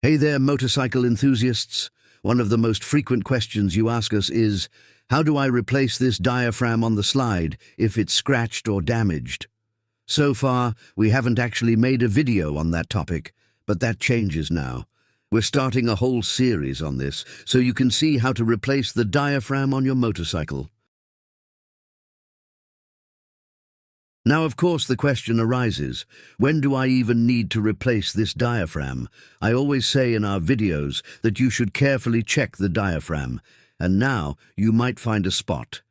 Hey there, motorcycle enthusiasts. One of the most frequent questions you ask us is, how do I replace this diaphragm on the slide if it's scratched or damaged? So far, we haven't actually made a video on that topic, but that changes now. We're starting a whole series on this, so you can see how to replace the diaphragm on your motorcycle. Now, of course, the question arises, when do I even need to replace this diaphragm? I always say in our videos that you should carefully check the diaphragm, and now you might find a spot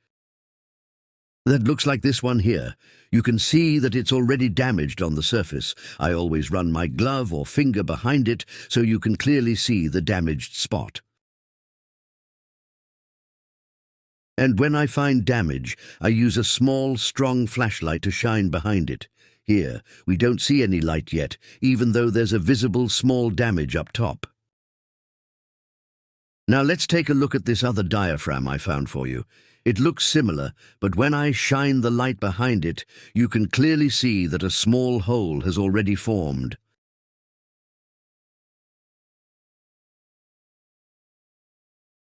that looks like this one here. You can see that it's already damaged on the surface. I always run my glove or finger behind it so you can clearly see the damaged spot. And when I find damage, I use a small, strong flashlight to shine behind it. Here, we don't see any light yet, even though there's a visible small damage up top. Now let's take a look at this other diaphragm I found for you. It looks similar, but when I shine the light behind it, you can clearly see that a small hole has already formed.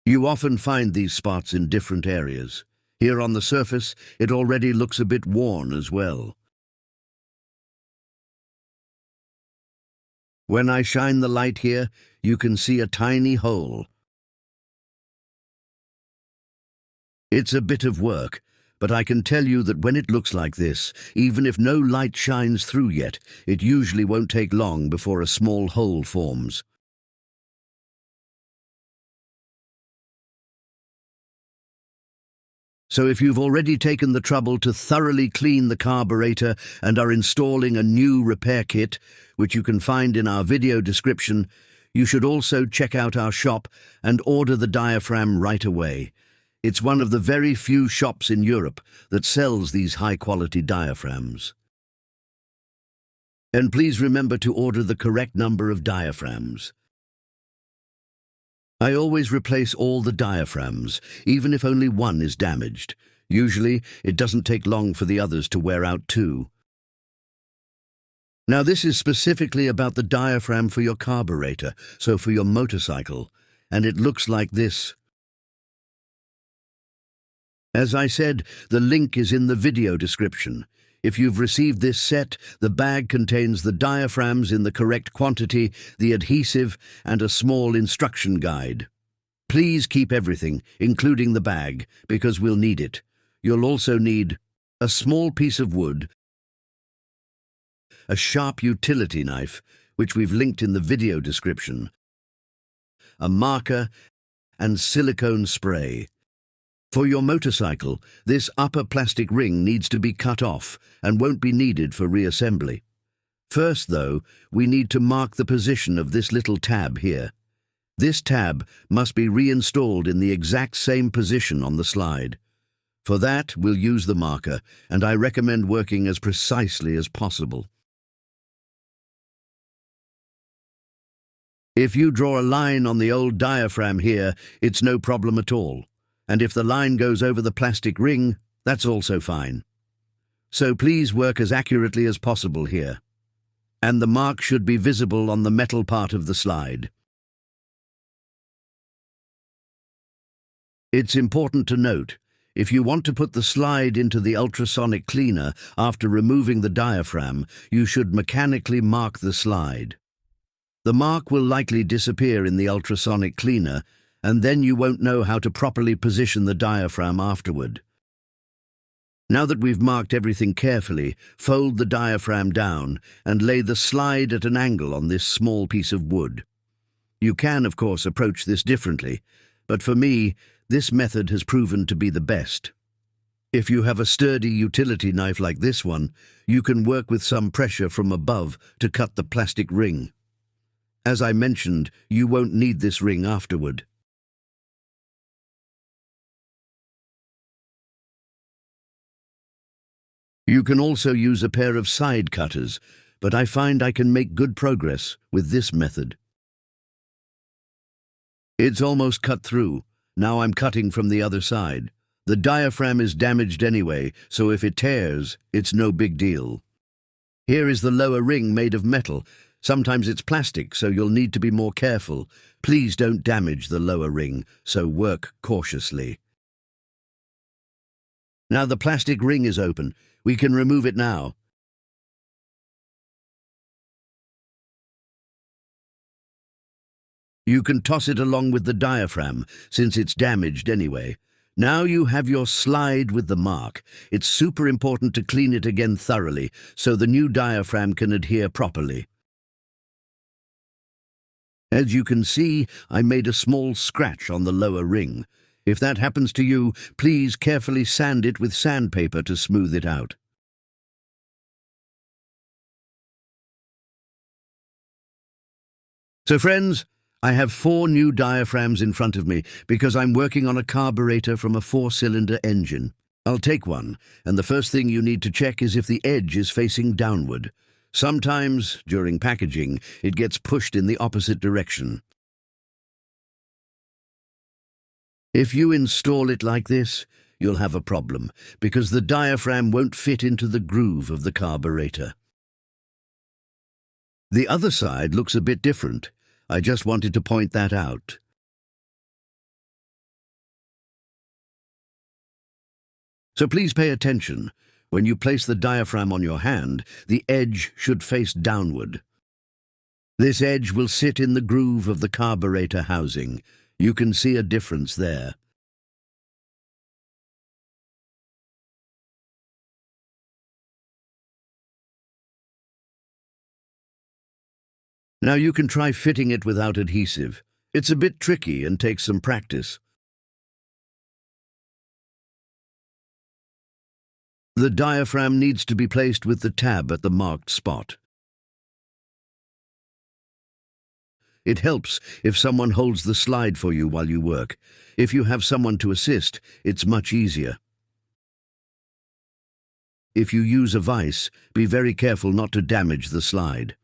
You often find these spots in different areas. Here on the surface, it already looks a bit worn as well. When I shine the light here, you can see a tiny hole. It's a bit of work, but I can tell you that when it looks like this, even if no light shines through yet, it usually won't take long before a small hole forms. So if you've already taken the trouble to thoroughly clean the carburetor and are installing a new repair kit, which you can find in our video description, you should also check out our shop and order the diaphragm right away. It's one of the very few shops in Europe that sells these high-quality diaphragms. And please remember to order the correct number of diaphragms. I always replace all the diaphragms, even if only one is damaged. Usually, it doesn't take long for the others to wear out too. Now, this is specifically about the diaphragm for your carburetor, so for your motorcycle, and it looks like this. As I said, the link is in the video description. If you've received this set, the bag contains the diaphragms in the correct quantity, the adhesive, and a small instruction guide. Please keep everything, including the bag, because we'll need it. You'll also need a small piece of wood, a sharp utility knife, which we've linked in the video description, a marker, and silicone spray. For your motorcycle, this upper plastic ring needs to be cut off and won't be needed for reassembly. First, though, we need to mark the position of this little tab here. This tab must be reinstalled in the exact same position on the slide. For that, we'll use the marker, and I recommend working as precisely as possible. If you draw a line on the old diaphragm here, it's no problem at all. And if the line goes over the plastic ring, that's also fine. So please work as accurately as possible here. And the mark should be visible on the metal part of the slide. It's important to note, if you want to put the slide into the ultrasonic cleaner after removing the diaphragm, you should mechanically mark the slide. The mark will likely disappear in the ultrasonic cleaner, and then you won't know how to properly position the diaphragm afterward. Now that we've marked everything carefully, fold the diaphragm down and lay the slide at an angle on this small piece of wood. You can, of course, approach this differently, but for me, this method has proven to be the best. If you have a sturdy utility knife like this one, you can work with some pressure from above to cut the plastic ring. As I mentioned, you won't need this ring afterward. You can also use a pair of side cutters, but I find I can make good progress with this method. It's almost cut through. Now I'm cutting from the other side. The diaphragm is damaged anyway, so if it tears, it's no big deal. Here is the lower ring made of metal, Sometimes it's plastic, so you'll need to be more careful. Please don't damage the lower ring, so work cautiously. Now the plastic ring is open. We can remove it now. You can toss it along with the diaphragm, since it's damaged anyway. Now you have your slide with the mark. It's super important to clean it again thoroughly, so the new diaphragm can adhere properly. As you can see, I made a small scratch on the lower ring. If that happens to you, please carefully sand it with sandpaper to smooth it out. So friends, I have 4 new diaphragms in front of me because I'm working on a carburetor from a 4-cylinder engine. I'll take one, and the first thing you need to check is if the edge is facing downward. Sometimes, during packaging, it gets pushed in the opposite direction. If you install it like this, you'll have a problem, because the diaphragm won't fit into the groove of the carburetor. The other side looks a bit different. I just wanted to point that out. So please pay attention. When you place the diaphragm on your hand, the edge should face downward. This edge will sit in the groove of the carburetor housing. You can see a difference there. Now you can try fitting it without adhesive. It's a bit tricky and takes some practice. The diaphragm needs to be placed with the tab at the marked spot. It helps if someone holds the slide for you while you work. If you have someone to assist, it's much easier. If you use a vise, be very careful not to damage the slide.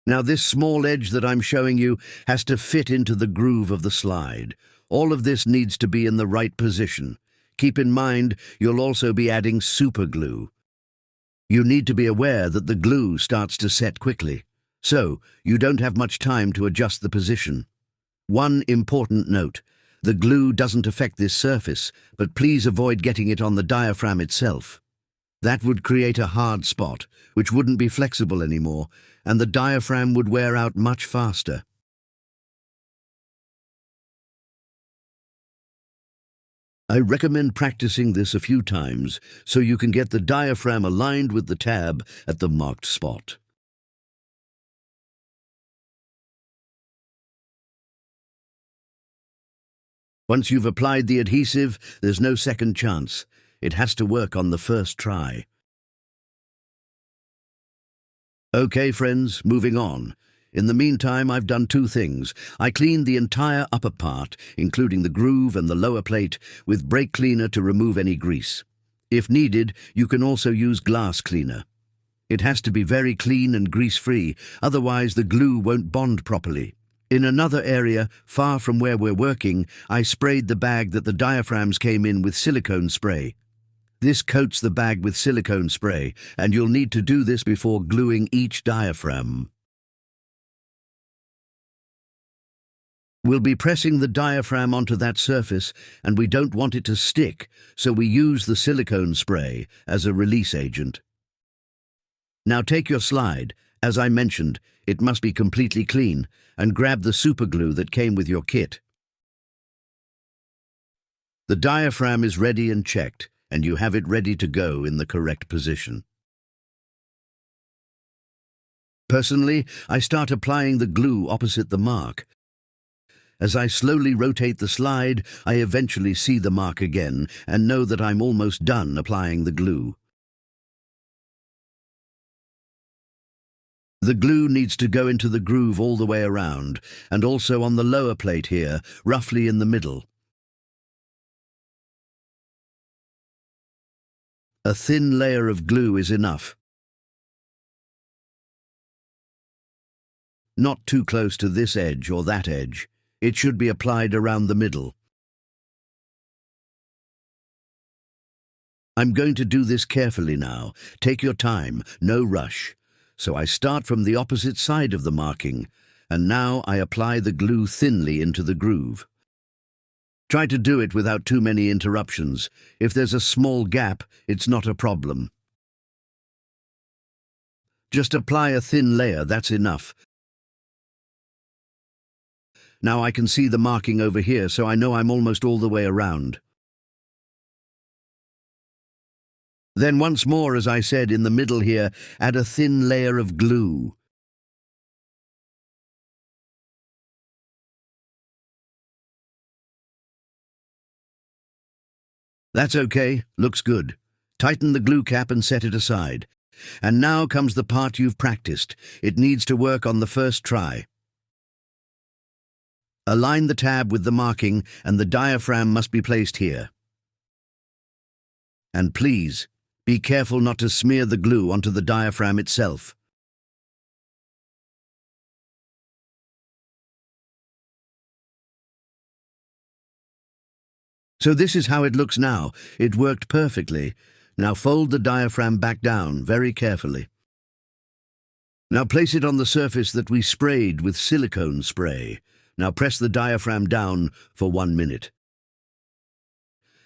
Now this small edge that I'm showing you has to fit into the groove of the slide. All of this needs to be in the right position. Keep in mind, you'll also be adding super glue. You need to be aware that the glue starts to set quickly, so you don't have much time to adjust the position. One important note, the glue doesn't affect this surface, but please avoid getting it on the diaphragm itself. That would create a hard spot, which wouldn't be flexible anymore, and the diaphragm would wear out much faster. I recommend practicing this a few times so you can get the diaphragm aligned with the tab at the marked spot. Once you've applied the adhesive, there's no second chance. It has to work on the first try. Okay, friends, moving on. In the meantime, I've done 2 things. I cleaned the entire upper part, including the groove and the lower plate, with brake cleaner to remove any grease. If needed, you can also use glass cleaner. It has to be very clean and grease-free, otherwise the glue won't bond properly. In another area, far from where we're working, I sprayed the bag that the diaphragms came in with silicone spray. This coats the bag with silicone spray, and you'll need to do this before gluing each diaphragm. We'll be pressing the diaphragm onto that surface, and we don't want it to stick, so we use the silicone spray as a release agent. Now take your slide. As I mentioned, it must be completely clean, and grab the superglue that came with your kit. The diaphragm is ready and checked, and you have it ready to go in the correct position. Personally, I start applying the glue opposite the mark. As I slowly rotate the slide, I eventually see the mark again and know that I'm almost done applying the glue. The glue needs to go into the groove all the way around, and also on the lower plate here, roughly in the middle. A thin layer of glue is enough. Not too close to this edge or that edge. It should be applied around the middle. I'm going to do this carefully now. Take your time, no rush. So I start from the opposite side of the marking, and now I apply the glue thinly into the groove. Try to do it without too many interruptions. If there's a small gap, it's not a problem. Just apply a thin layer, that's enough. Now I can see the marking over here, so I know I'm almost all the way around. Then once more, as I said, in the middle here, add a thin layer of glue. That's okay, looks good. Tighten the glue cap and set it aside. And now comes the part you've practiced. It needs to work on the first try. Align the tab with the marking, and the diaphragm must be placed here. And please, be careful not to smear the glue onto the diaphragm itself. So this is how it looks now. It worked perfectly. Now fold the diaphragm back down very carefully. Now place it on the surface that we sprayed with silicone spray. Now press the diaphragm down for 1 minute.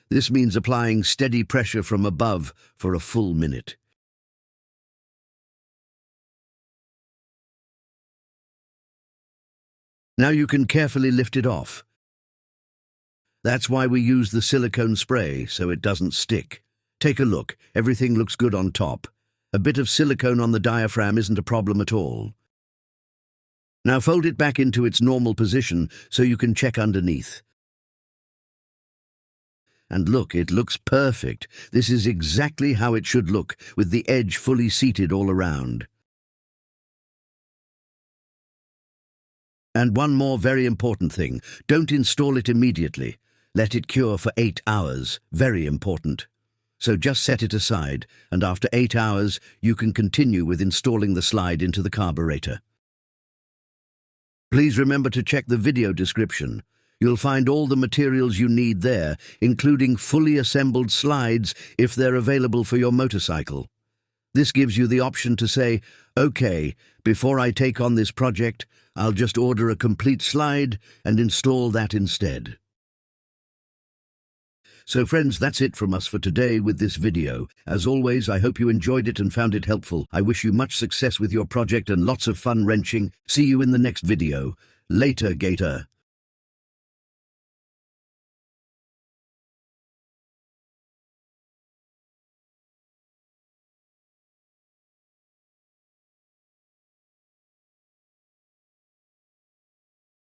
This means applying steady pressure from above for a full minute. Now you can carefully lift it off. That's why we use the silicone spray, so it doesn't stick. Take a look, everything looks good on top. A bit of silicone on the diaphragm isn't a problem at all. Now fold it back into its normal position so you can check underneath. And look, it looks perfect. This is exactly how it should look, with the edge fully seated all around. And one more very important thing, don't install it immediately. Let it cure for 8 hours, very important. So just set it aside, and after 8 hours, you can continue with installing the slide into the carburetor. Please remember to check the video description. You'll find all the materials you need there, including fully assembled slides if they're available for your motorcycle. This gives you the option to say, okay, before I take on this project, I'll just order a complete slide and install that instead. So friends, that's it from us for today with this video. As always, I hope you enjoyed it and found it helpful. I wish you much success with your project and lots of fun wrenching. See you in the next video. Later, Gator.